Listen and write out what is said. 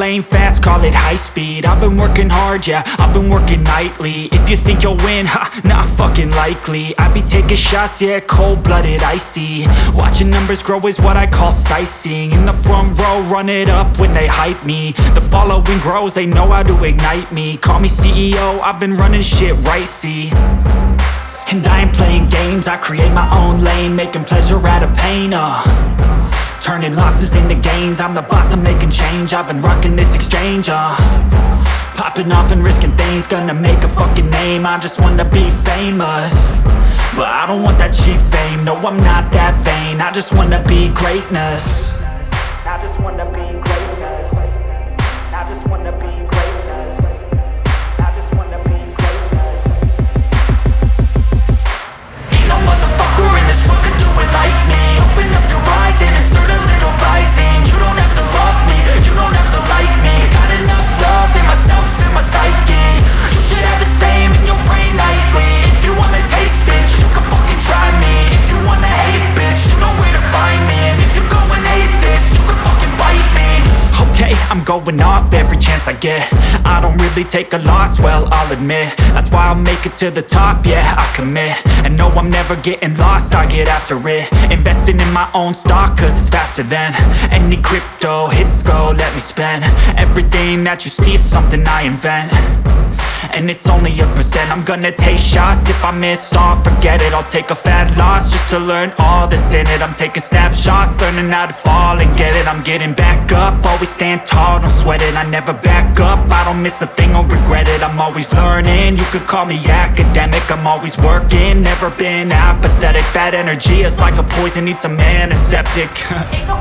lane fast, call it high speed. I've been working hard, yeah, I've been working nightly. If you think you'll win, ha, not fucking likely. I be taking shots, yeah, cold-blooded, icy. Watching numbers grow is what I call sightseeing. In the front row, run it up when they hype me. The following grows, they know how to ignite me. Call me CEO, I've been running shit right, see. And I ain't playing games, I create my own lane, making pleasure out of pain, turning losses into gains. I'm the boss, I'm making change. I've been rocking this exchange, popping off and risking things. Gonna make a fucking name, I just wanna be famous. But I don't want that cheap fame, no I'm not that vain. I just wanna be greatness. I just wanna be greatness. I just wanna be greatness. I just wanna be greatness. Ain't no motherfucker in this world could do it like me. Open up your eyes and insert a little rising. You don't have to love me, you don't have to like me. Got enough love in myself, in my psyche. You should have the same in your brain nightly. If you wanna taste, bitch, you can fucking try me. If you wanna hate, bitch, you know where to find me. And if you go and hate this, you can fucking bite me. Okay, I'm going off every chance I get. I don't really take a loss, well, I'll admit. That's why I'll make it to the top, yeah, I commit. And no, I'm never getting lost, I get after it. Investing in my own stock, cause it's faster than any crypto hits go, let me spend. Everything that you see is something I invent. And it's only a percent. I'm gonna take shots. If I miss all, forget it. I'll take a fat loss just to learn all that's in it. I'm taking snapshots, learning how to fall and get it. I'm getting back up, always stand tall, don't sweat it. I never back up, I don't miss a thing or regret it. I'm always learning, you could call me academic. I'm always working, never been apathetic. Bad energy is like a poison, needs a antiseptic. Ain't no